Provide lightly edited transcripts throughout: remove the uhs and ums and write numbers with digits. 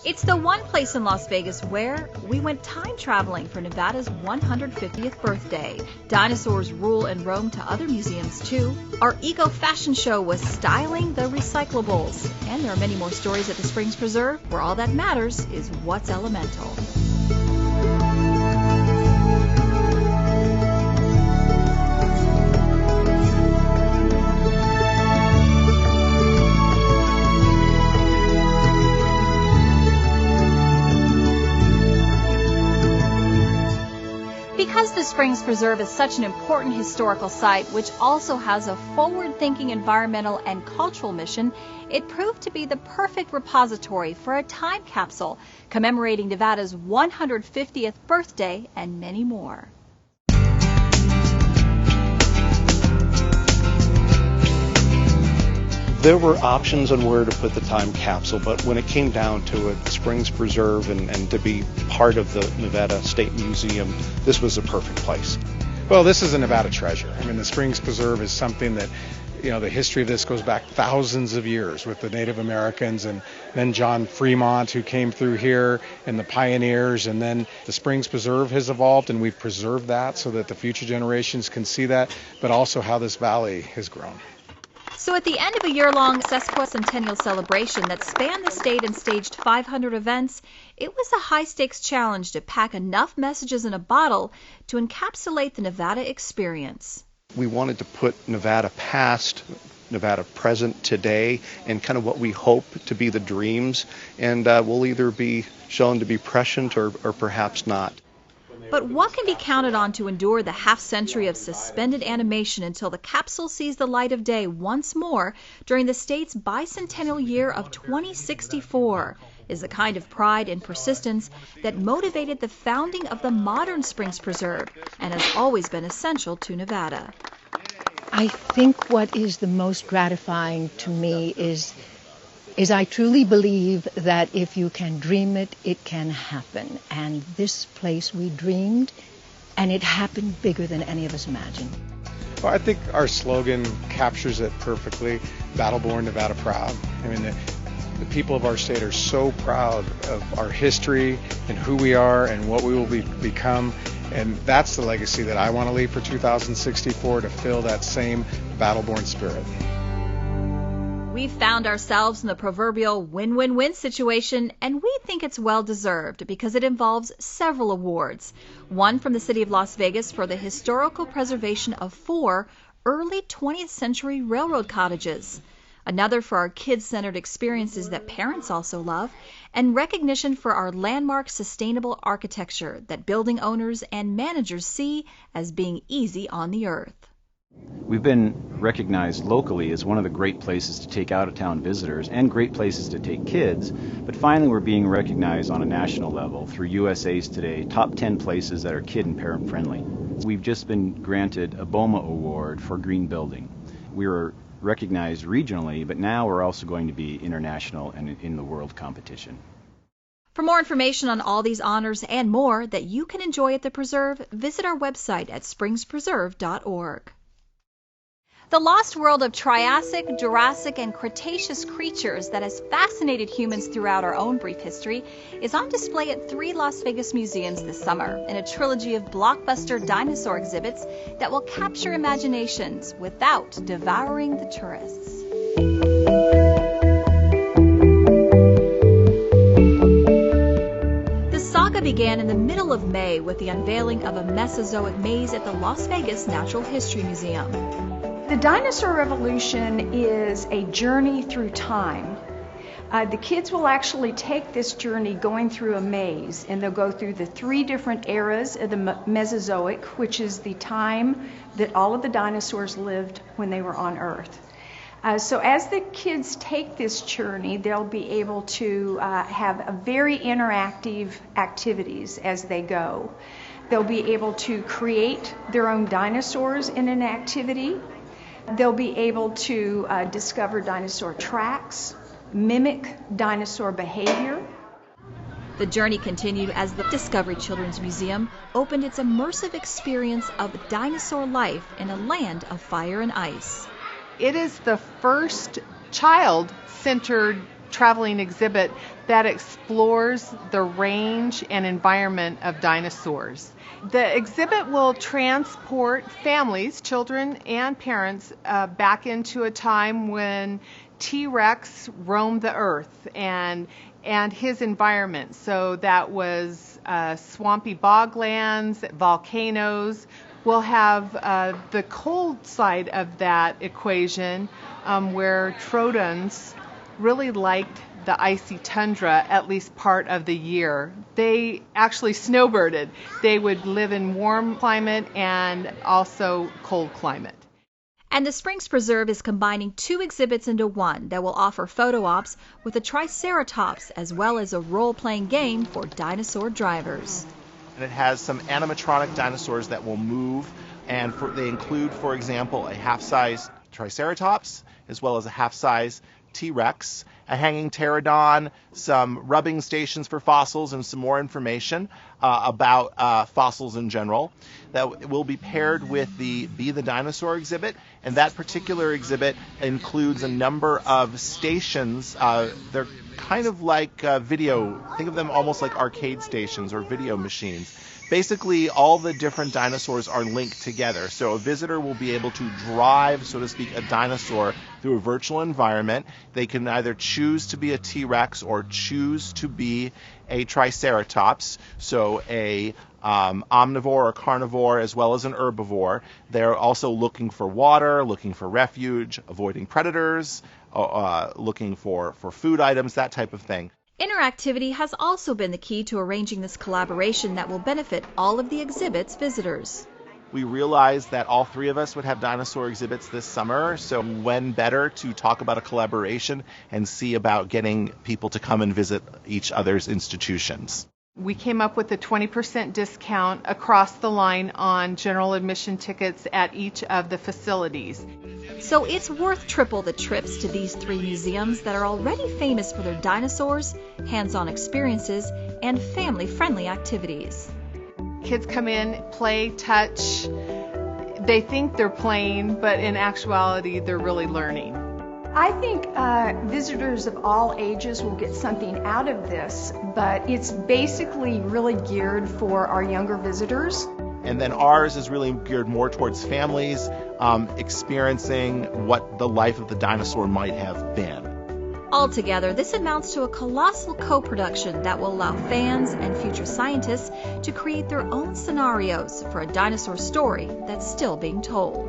It's the one place in Las Vegas where we went time traveling for Nevada's 150th birthday. Dinosaurs rule and roam to other museums too. Our eco fashion show was styling the recyclables. And there are many more stories at the Springs Preserve, where all that matters is what's elemental. Because the Springs Preserve is such an important historical site, which also has a forward-thinking environmental and cultural mission, it proved to be the perfect repository for a time capsule commemorating Nevada's 150th birthday and many more. There were options on where to put the time capsule, but when it came down to it, the Springs Preserve and to be part of the Nevada State Museum, this was a perfect place. Well, this is a Nevada treasure. I mean, the Springs Preserve is something that, you know, the history of this goes back thousands of years with the Native Americans and then John Fremont, who came through here, and the pioneers, and then the Springs Preserve has evolved, and we've preserved that so that the future generations can see that, but also how this valley has grown. So at the end of a year-long sesquicentennial celebration that spanned the state and staged 500 events, it was a high-stakes challenge to pack enough messages in a bottle to encapsulate the Nevada experience. We wanted to put Nevada past, Nevada present today, and kind of what we hope to be the dreams, and will either be shown to be prescient or perhaps not. But what can be counted on to endure the half-century of suspended animation until the capsule sees the light of day once more during the state's bicentennial year of 2064 is the kind of pride and persistence that motivated the founding of the modern Springs Preserve and has always been essential to Nevada. I think what is the most gratifying to me is I truly believe that if you can dream it, it can happen. And this place we dreamed, and it happened bigger than any of us imagined. Well, I think our slogan captures it perfectly. Battle-born, Nevada proud. I mean, the people of our state are so proud of our history and who we are and what we will become. And that's the legacy that I want to leave for 2064, to fill that same battle-born spirit. We've found ourselves in the proverbial win-win-win situation, and we think it's well-deserved because it involves several awards. One from the City of Las Vegas for the historical preservation of 4 early 20th century railroad cottages. Another for our kids-centered experiences that parents also love, and recognition for our landmark sustainable architecture that building owners and managers see as being easy on the earth. We've been recognized locally as one of the great places to take out-of-town visitors and great places to take kids, but finally we're being recognized on a national level through USA's Today Top 10 Places that are kid and parent friendly. We've just been granted a BOMA award for green building. We were recognized regionally, but now we're also going to be international and in the world competition. For more information on all these honors and more that you can enjoy at the Preserve, visit our website at springspreserve.org. The lost world of Triassic, Jurassic, and Cretaceous creatures that has fascinated humans throughout our own brief history is on display at 3 Las Vegas museums this summer in a trilogy of blockbuster dinosaur exhibits that will capture imaginations without devouring the tourists. The saga began in the middle of May with the unveiling of a Mesozoic maze at the Las Vegas Natural History Museum. The dinosaur revolution is a journey through time. The kids will actually take this journey going through a maze, and they'll go through the 3 different eras of the Mesozoic, which is the time that all of the dinosaurs lived when they were on Earth. So as the kids take this journey, they'll be able to have a very interactive activities as they go. They'll be able to create their own dinosaurs in an activity. They'll be able to discover dinosaur tracks, mimic dinosaur behavior. The journey continued as the Discovery Children's Museum opened its immersive experience of dinosaur life in a land of fire and ice. It is the first child-centered traveling exhibit that explores the range and environment of dinosaurs. The exhibit will transport families, children and parents, back into a time when T-Rex roamed the earth and his environment. So that was swampy boglands, volcanoes. We'll have the cold side of that equation where Trotons really liked the icy tundra at least part of the year. They actually snowbirded. They would live in warm climate and also cold climate. And the Springs Preserve is combining 2 exhibits into one that will offer photo ops with a Triceratops as well as a role-playing game for dinosaur drivers. And it has some animatronic dinosaurs that will move, and they include, for example, a half-size Triceratops as well as a half-size T-Rex, a hanging pterodon, some rubbing stations for fossils, and some more information about fossils in general. That will be paired with the Be the Dinosaur exhibit, and that particular exhibit includes a number of stations. They're kind of like video. Think of them almost like arcade stations or video machines. Basically, all the different dinosaurs are linked together. So a visitor will be able to drive, so to speak, a dinosaur through a virtual environment. They can either choose to be a T-Rex or choose to be a Triceratops, so a omnivore or carnivore as well as an herbivore. They're also looking for water, looking for refuge, avoiding predators, looking for food items, that type of thing. Interactivity has also been the key to arranging this collaboration that will benefit all of the exhibit's visitors. We realized that all 3 of us would have dinosaur exhibits this summer, so when better to talk about a collaboration and see about getting people to come and visit each other's institutions. We came up with a 20% discount across the line on general admission tickets at each of the facilities. So it's worth triple the trips to these 3 museums that are already famous for their dinosaurs, hands-on experiences, and family-friendly activities. Kids come in, play, touch. They think they're playing, but in actuality, they're really learning. I think visitors of all ages will get something out of this, but it's basically really geared for our younger visitors. And then ours is really geared more towards families experiencing what the life of the dinosaur might have been. Altogether, this amounts to a colossal co-production that will allow fans and future scientists to create their own scenarios for a dinosaur story that's still being told.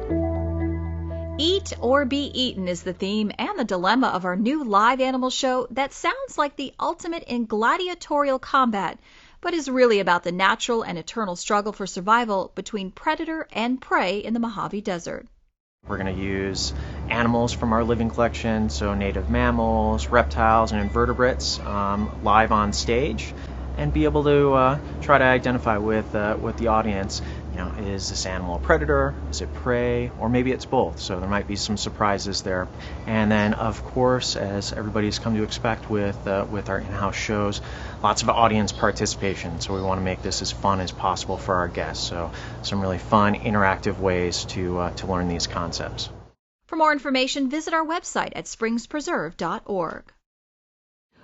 Eat or be eaten is the theme and the dilemma of our new live animal show that sounds like the ultimate in gladiatorial combat, but is really about the natural and eternal struggle for survival between predator and prey in the Mojave Desert. We're going to use animals from our living collection, so native mammals, reptiles, and invertebrates live on stage, and be able to try to identify with the audience. You know, is this animal a predator? Is it prey? Or maybe it's both, so there might be some surprises there. And then, of course, as everybody's come to expect with our in-house shows, lots of audience participation. So we want to make this as fun as possible for our guests. So some really fun, interactive ways to learn these concepts. For more information, visit our website at springspreserve.org.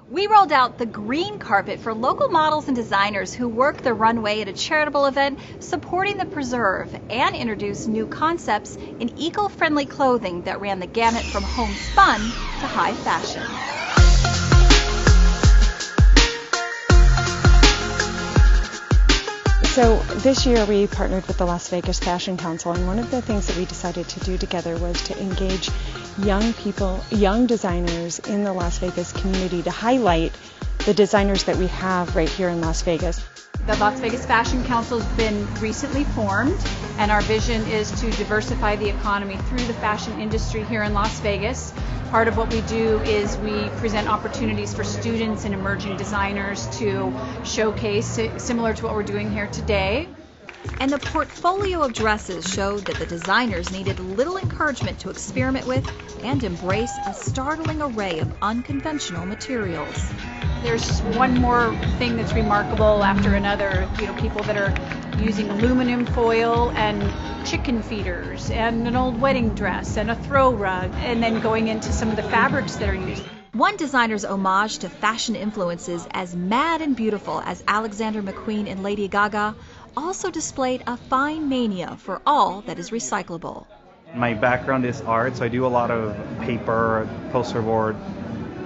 We rolled out the green carpet for local models and designers who work the runway at a charitable event supporting the preserve, and introduced new concepts in eco-friendly clothing that ran the gamut from homespun to high fashion. So this year we partnered with the Las Vegas Fashion Council, and one of the things that we decided to do together was to engage young people, young designers in the Las Vegas community to highlight the designers that we have right here in Las Vegas. The Las Vegas Fashion Council has been recently formed, and our vision is to diversify the economy through the fashion industry here in Las Vegas. Part of what we do is we present opportunities for students and emerging designers to showcase, similar to what we're doing here today. And the portfolio of dresses showed that the designers needed little encouragement to experiment with and embrace a startling array of unconventional materials. There's one more thing that's remarkable after another. You know, people that are using aluminum foil and chicken feeders and an old wedding dress and a throw rug, and then going into some of the fabrics that are used. One designer's homage to fashion influences as mad and beautiful as Alexander McQueen and Lady Gaga also displayed a fine mania for all that is recyclable. My background is art, so I do a lot of paper, poster board,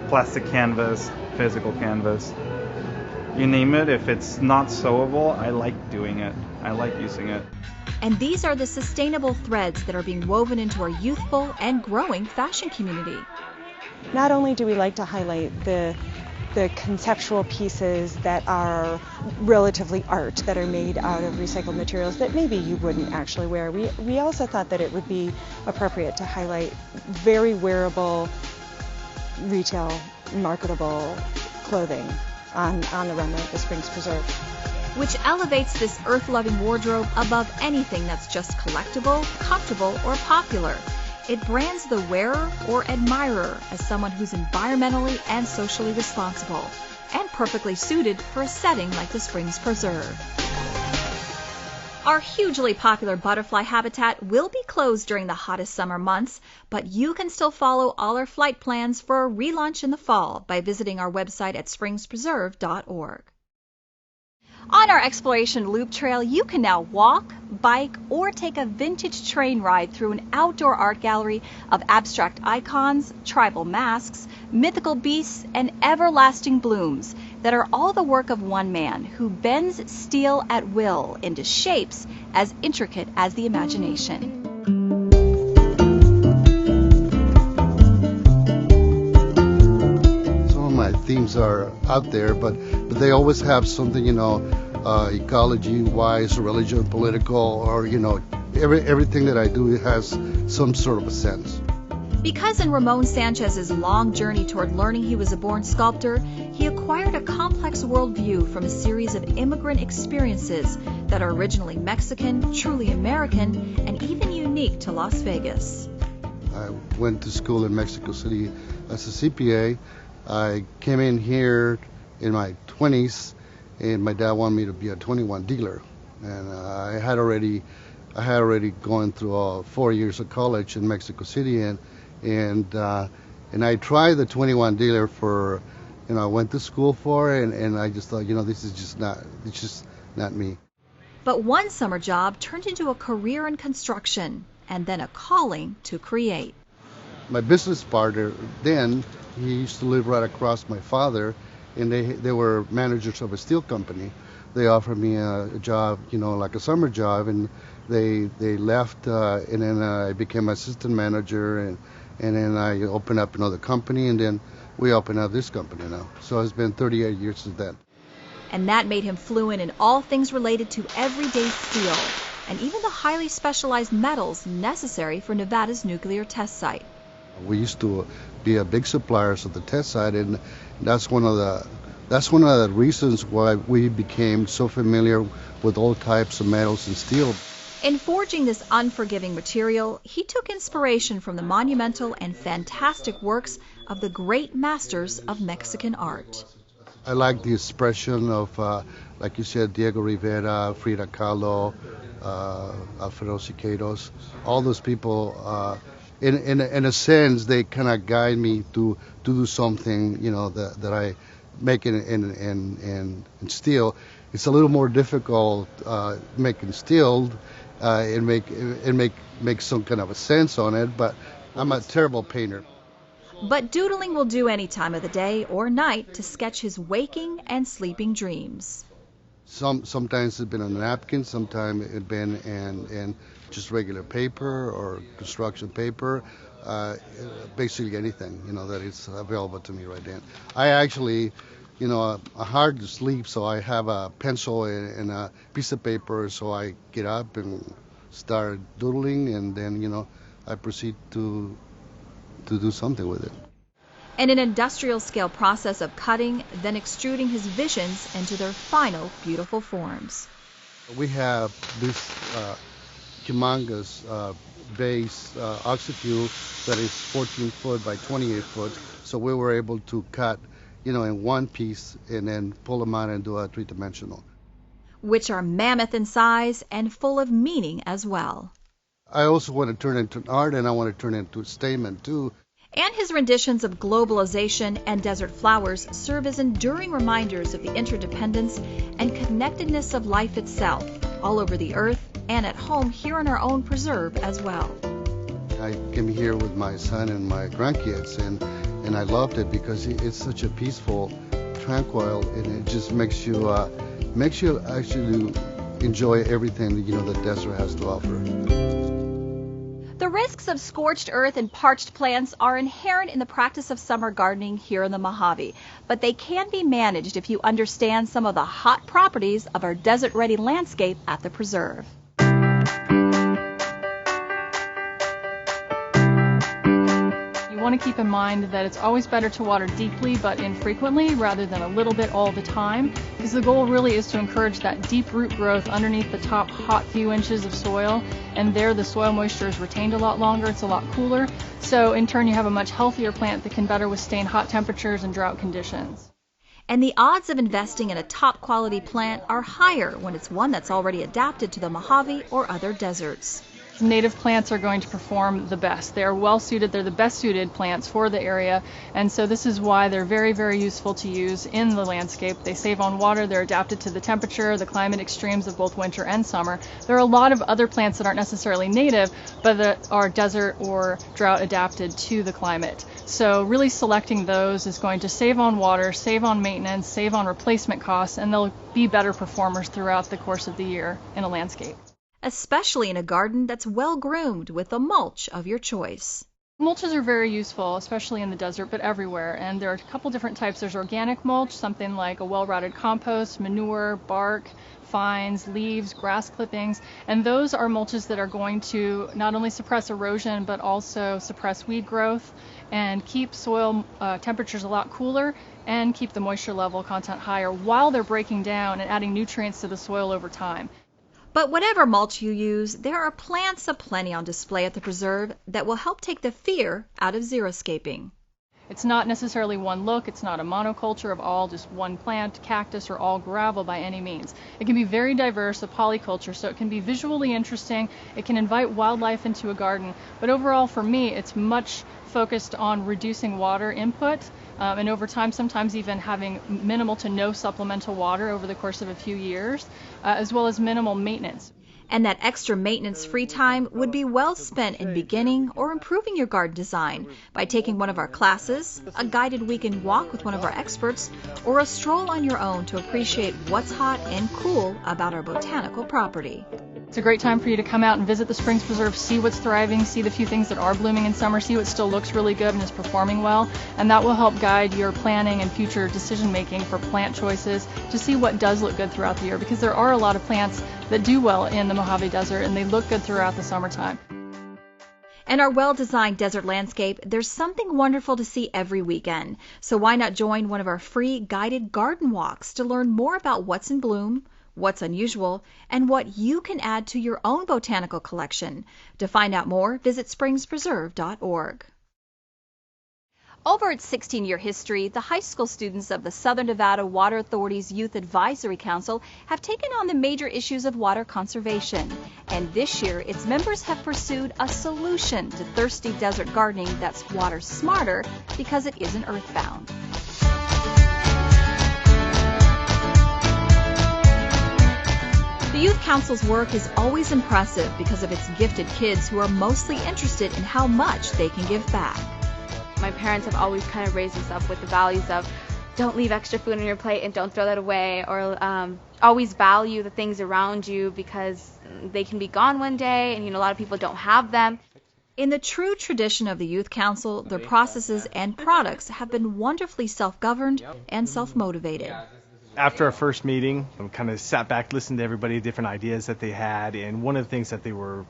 plastic canvas, physical canvas. You name it, if it's not sewable, I like doing it. I like using it. And these are the sustainable threads that are being woven into our youthful and growing fashion community. Not only do we like to highlight the conceptual pieces that are relatively art, that are made out of recycled materials that maybe you wouldn't actually wear, we also thought that it would be appropriate to highlight very wearable, retail, marketable clothing on the runway at the Springs Preserve. Which elevates this earth-loving wardrobe above anything that's just collectible, comfortable, or popular. It brands the wearer or admirer as someone who's environmentally and socially responsible, and perfectly suited for a setting like the Springs Preserve. Our hugely popular butterfly habitat will be closed during the hottest summer months, but you can still follow all our flight plans for a relaunch in the fall by visiting our website at springspreserve.org. On our exploration loop trail, you can now walk, bike, or take a vintage train ride through an outdoor art gallery of abstract icons, tribal masks, mythical beasts, and everlasting blooms that are all the work of one man who bends steel at will into shapes as intricate as the imagination. My themes are out there, but they always have something, ecology-wise, religion, political, or, everything that I do has some sort of a sense. Because in Ramon Sanchez's long journey toward learning he was a born sculptor, he acquired a complex worldview from a series of immigrant experiences that are originally Mexican, truly American, and even unique to Las Vegas. I went to school in Mexico City as a CPA. I came in here in my 20s, and my dad wanted me to be a 21 dealer. And I had already gone through 4 years of college in Mexico City, and I tried the 21 dealer for, I went to school for it, and I just thought, this is just not me. But one summer job turned into a career in construction, and then a calling to create. My business partner then, he used to live right across my father, and they were managers of a steel company. They offered me a job, like a summer job, and they left, and then I became assistant manager, and then I opened up another company, and then we opened up this company now. So it's been 38 years since then. And that made him fluent in all things related to everyday steel, and even the highly specialized metals necessary for Nevada's nuclear test site. We used to be a big suppliers of the test site, and that's one of the reasons why we became so familiar with all types of metals and steel. In forging this unforgiving material, he took inspiration from the monumental and fantastic works of the great masters of Mexican art. I like the expression of, like you said, Diego Rivera, Frida Kahlo, Alfredo Siqueiros, all those people. In a sense, they kind of guide me to do something, that I make in steel. It's a little more difficult making steel and make some kind of a sense on it, but I'm a terrible painter. But doodling will do any time of the day or night to sketch his waking and sleeping dreams. Sometimes it's been on a napkin, sometimes it's been in just regular paper or construction paper, basically anything, that is available to me right then. I actually, I'm hard to sleep, so I have a pencil and a piece of paper, so I get up and start doodling, and then, I proceed to do something with it. And an industrial-scale process of cutting, then extruding his visions into their final beautiful forms. We have this humongous base oxyfuel that is 14 foot by 28 foot, so we were able to cut, in one piece and then pull them out and do a three-dimensional. Which are mammoth in size and full of meaning as well. I also want to turn it into art, and I want to turn it into a statement too. And his renditions of globalization and desert flowers serve as enduring reminders of the interdependence and connectedness of life itself, all over the earth and at home here in our own preserve as well. I came here with my son and my grandkids, and I loved it because it's such a peaceful, tranquil, and it just makes you actually enjoy everything the desert has to offer. The risks of scorched earth and parched plants are inherent in the practice of summer gardening here in the Mojave, but they can be managed if you understand some of the hot properties of our desert-ready landscape at the preserve. You want to keep in mind that it's always better to water deeply but infrequently rather than a little bit all the time, because the goal really is to encourage that deep root growth underneath the top hot few inches of soil, and there the soil moisture is retained a lot longer, it's a lot cooler, so in turn you have a much healthier plant that can better withstand hot temperatures and drought conditions. And the odds of investing in a top quality plant are higher when it's one that's already adapted to the Mojave or other deserts. Native plants are going to perform the best. They are well suited, they're the best suited plants for the area, and so this is why they're very, very useful to use in the landscape. They save on water, they're adapted to the temperature, the climate extremes of both winter and summer. There are a lot of other plants that aren't necessarily native, but that are desert or drought adapted to the climate. So really selecting those is going to save on water, save on maintenance, save on replacement costs, and they'll be better performers throughout the course of the year in a landscape. Especially in a garden that's well groomed with a mulch of your choice. Mulches are very useful, especially in the desert, but everywhere. And there are a couple different types. There's organic mulch, something like a well-rotted compost, manure, bark, fines, leaves, grass clippings. And those are mulches that are going to not only suppress erosion, but also suppress weed growth and keep soil temperatures a lot cooler and keep the moisture level content higher while they're breaking down and adding nutrients to the soil over time. But whatever mulch you use, there are plants aplenty on display at the preserve that will help take the fear out of xeriscaping. It's not necessarily one look, it's not a monoculture of all just one plant, cactus, or all gravel by any means. It can be very diverse, a polyculture, so it can be visually interesting, it can invite wildlife into a garden, but overall for me it's much focused on reducing water input, and over time sometimes even having minimal to no supplemental water over the course of a few years, as well as minimal maintenance. And that extra maintenance-free time would be well spent in beginning or improving your garden design by taking one of our classes, a guided weekend walk with one of our experts, or a stroll on your own to appreciate what's hot and cool about our botanical property. It's a great time for you to come out and visit the Springs Preserve, see what's thriving, see the few things that are blooming in summer, see what still looks really good and is performing well, and that will help guide your planning and future decision making for plant choices to see what does look good throughout the year, because there are a lot of plants that do well in the Mojave Desert and they look good throughout the summertime. In our well-designed desert landscape, there's something wonderful to see every weekend, so why not join one of our free guided garden walks to learn more about what's in bloom, what's unusual, and what you can add to your own botanical collection. To find out more, visit springspreserve.org. Over its 16-year history, the high school students of the Southern Nevada Water Authority's Youth Advisory Council have taken on the major issues of water conservation. And this year, its members have pursued a solution to thirsty desert gardening that's water smarter because it isn't earthbound. The Youth Council's work is always impressive because of its gifted kids who are mostly interested in how much they can give back. My parents have always kind of raised us up with the values of don't leave extra food on your plate and don't throw that away, or always value the things around you because they can be gone one day and a lot of people don't have them. In the true tradition of the Youth Council, their processes and products have been wonderfully self-governed and self-motivated. After our first meeting, I kind of sat back, listened to everybody, different ideas that they had, and one of the things that they were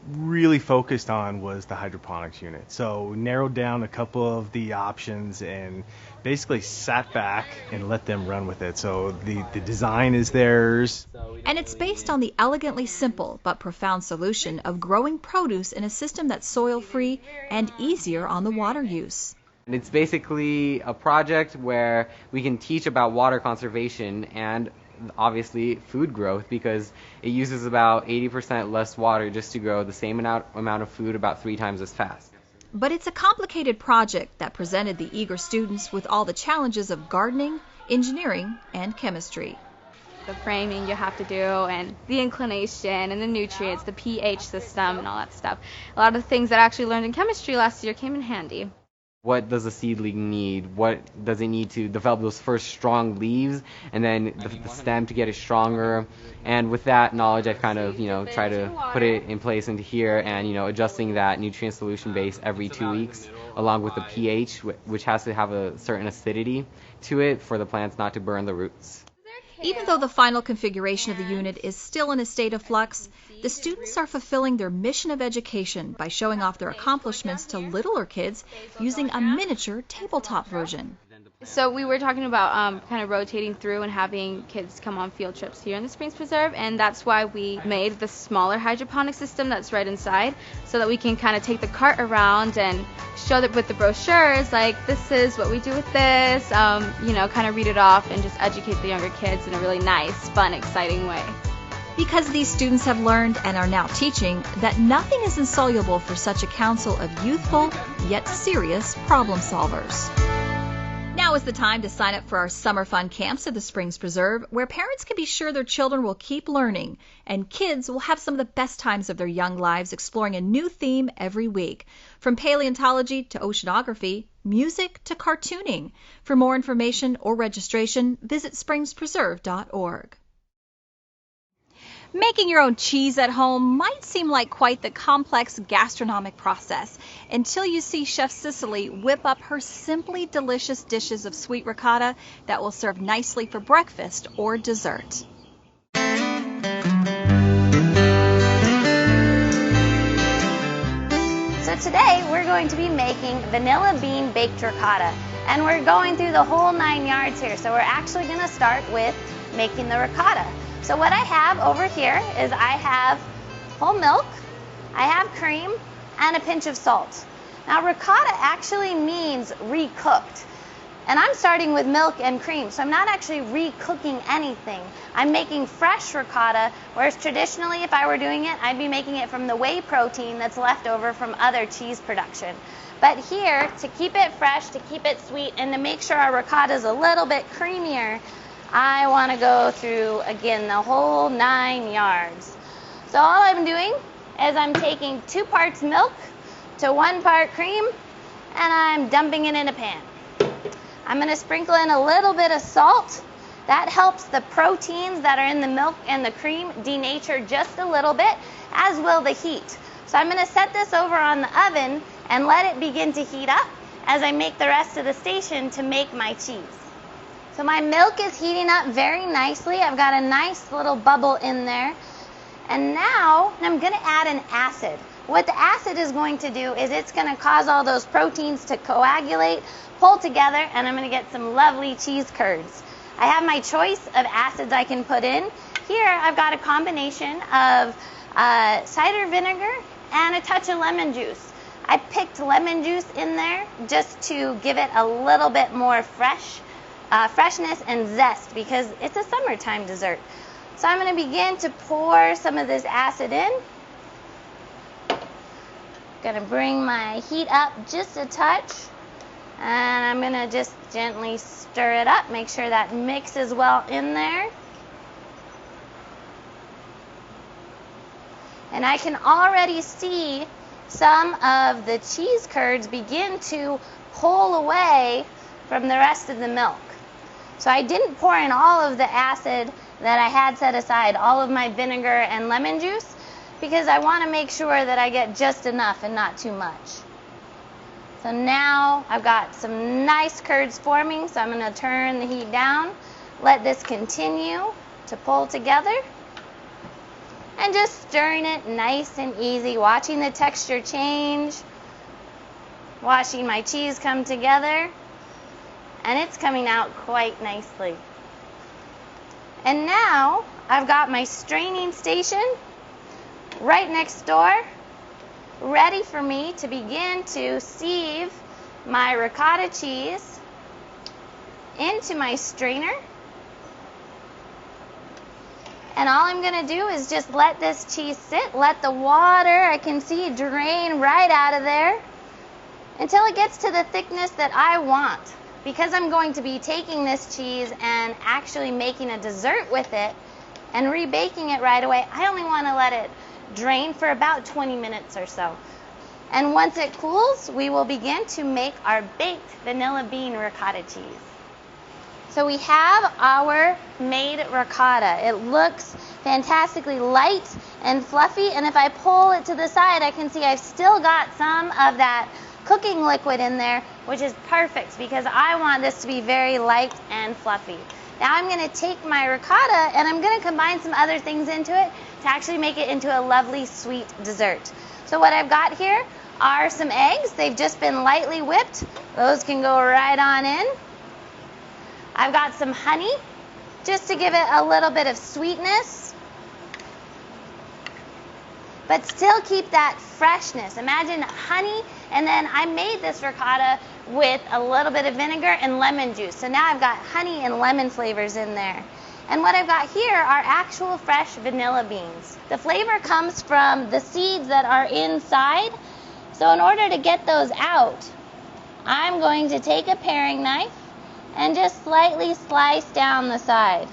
really focused on was the hydroponics unit. So we narrowed down a couple of the options and basically sat back and let them run with it. So the design is theirs. And it's based on the elegantly simple but profound solution of growing produce in a system that's soil-free and easier on the water use. It's basically a project where we can teach about water conservation and obviously food growth, because it uses about 80% less water just to grow the same amount of food about 3 times as fast. But it's a complicated project that presented the eager students with all the challenges of gardening, engineering, and chemistry. The framing you have to do, and the inclination, and the nutrients, the pH system, and all that stuff. A lot of the things that I actually learned in chemistry last year came in handy. What does a seedling need? What does it need to develop those first strong leaves, and then the stem to get it stronger? And with that knowledge, I've kind of, try to put it in place into here, and, adjusting that nutrient solution base every 2 weeks, along with the pH, which has to have a certain acidity to it for the plants not to burn the roots. Even though the final configuration of the unit is still in a state of flux, the students are fulfilling their mission of education by showing off their accomplishments to littler kids using a miniature tabletop version. So we were talking about kind of rotating through and having kids come on field trips here in the Springs Preserve, and that's why we made the smaller hydroponic system that's right inside, so that we can kind of take the cart around and show that with the brochures, like, this is what we do with this, kind of read it off and just educate the younger kids in a really nice, fun, exciting way. Because these students have learned and are now teaching that nothing is insoluble for such a council of youthful yet serious problem solvers. Now is the time to sign up for our summer fun camps at the Springs Preserve, where parents can be sure their children will keep learning, and kids will have some of the best times of their young lives exploring a new theme every week, from paleontology to oceanography, music to cartooning. For more information or registration, visit springspreserve.org. Making your own cheese at home might seem like quite the complex gastronomic process until you see Chef Cicely whip up her simply delicious dishes of sweet ricotta that will serve nicely for breakfast or dessert. So today we're going to be making vanilla bean baked ricotta, and we're going through the whole 9 yards here. So we're actually going to start with making the ricotta. So what I have over here is I have whole milk, I have cream, and a pinch of salt. Now ricotta actually means recooked. And I'm starting with milk and cream, so I'm not actually recooking anything. I'm making fresh ricotta, whereas traditionally if I were doing it, I'd be making it from the whey protein that's left over from other cheese production. But here, to keep it fresh, to keep it sweet, and to make sure our ricotta is a little bit creamier, I want to go through, again, the whole 9 yards. So all I'm doing is I'm taking 2 parts milk to 1 part cream, and I'm dumping it in a pan. I'm going to sprinkle in a little bit of salt. That helps the proteins that are in the milk and the cream denature just a little bit, as will the heat. So I'm going to set this over on the oven and let it begin to heat up as I make the rest of the station to make my cheese. So my milk is heating up very nicely. I've got a nice little bubble in there. And now I'm going to add an acid. What the acid is going to do is it's going to cause all those proteins to coagulate, pull together, and I'm going to get some lovely cheese curds. I have my choice of acids I can put in. Here I've got a combination of cider vinegar and a touch of lemon juice. I picked lemon juice in there just to give it a little bit more freshness and zest, because it's a summertime dessert. So I'm going to begin to pour some of this acid in. Going to bring my heat up just a touch, and I'm going to just gently stir it up, make sure that mixes well in there. And I can already see some of the cheese curds begin to pull away from the rest of the milk. So I didn't pour in all of the acid that I had set aside, all of my vinegar and lemon juice, because I want to make sure that I get just enough and not too much. So now I've got some nice curds forming, so I'm going to turn the heat down, let this continue to pull together, and just stirring it nice and easy, watching the texture change, watching my cheese come together, and it's coming out quite nicely. And now I've got my straining station right next door, ready for me to begin to sieve my ricotta cheese into my strainer. And all I'm going to do is just let this cheese sit, let the water, I can see, drain right out of there. until it gets to the thickness that I want. Because I'm going to be taking this cheese and actually making a dessert with it and rebaking it right away, I only want to let it drain for about 20 minutes or so. And once it cools, we will begin to make our baked vanilla bean ricotta cheese. So we have our made ricotta. It looks fantastically light and fluffy, and if I pull it to the side, I can see I've still got some of that cooking liquid in there, which is perfect because I want this to be very light and fluffy. Now I'm going to take my ricotta and I'm going to combine some other things into it to actually make it into a lovely sweet dessert. So what I've got here are some eggs. They've just been lightly whipped. Those can go right on in. I've got some honey just to give it a little bit of sweetness, but still keep that freshness. Imagine honey, and then I made this ricotta with a little bit of vinegar and lemon juice. So now I've got honey and lemon flavors in there. And what I've got here are actual fresh vanilla beans. The flavor comes from the seeds that are inside. So in order to get those out, I'm going to take a paring knife and just slightly slice down the side.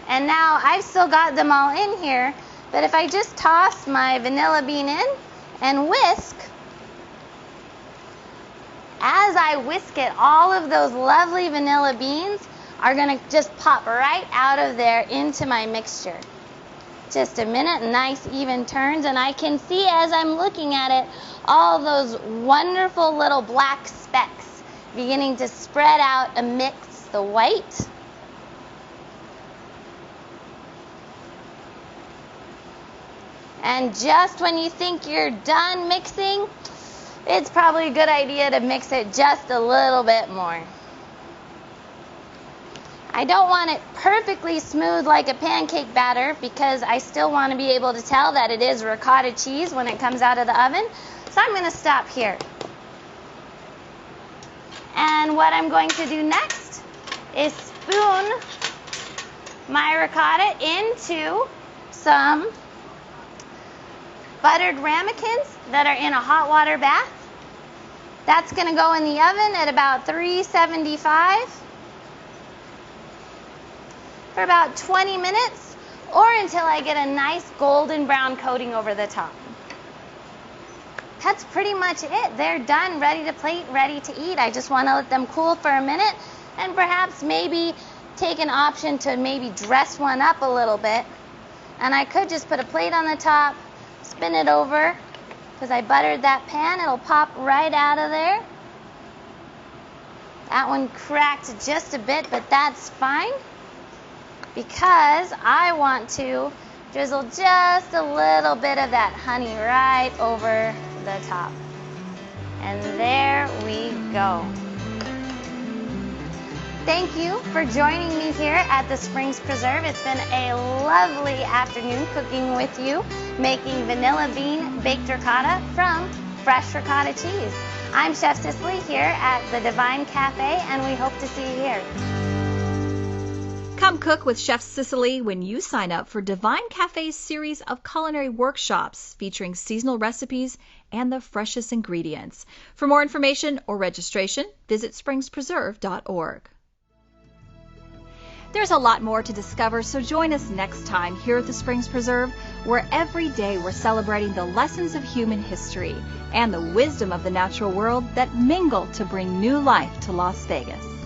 And now I've still got them all in here, but if I just toss my vanilla bean in and whisk, as I whisk it, all of those lovely vanilla beans are going to just pop right out of there into my mixture. Just a minute, nice even turns, and I can see as I'm looking at it, all those wonderful little black specks beginning to spread out amidst the white. And just when you think you're done mixing, it's probably a good idea to mix it just a little bit more. I don't want it perfectly smooth like a pancake batter because I still want to be able to tell that it is ricotta cheese when it comes out of the oven. So I'm going to stop here. And what I'm going to do next is spoon my ricotta into some buttered ramekins that are in a hot water bath. That's going to go in the oven at about 375 for about 20 minutes or until I get a nice golden brown coating over the top. That's pretty much it. They're done, ready to plate, ready to eat. I just want to let them cool for a minute and perhaps maybe take an option to maybe dress one up a little bit. And I could just put a plate on the top, spin it over, because I buttered that pan. It'll pop right out of there. That one cracked just a bit, but that's fine because I want to drizzle just a little bit of that honey right over the top. And there we go. Thank you for joining me here at the Springs Preserve. It's been a lovely afternoon cooking with you, making vanilla bean baked ricotta from fresh ricotta cheese. I'm Chef Cicely here at the Divine Cafe, and we hope to see you here. Come cook with Chef Cicely when you sign up for Divine Cafe's series of culinary workshops featuring seasonal recipes and the freshest ingredients. For more information or registration, visit springspreserve.org. There's a lot more to discover, so join us next time here at the Springs Preserve, where every day we're celebrating the lessons of human history and the wisdom of the natural world that mingle to bring new life to Las Vegas.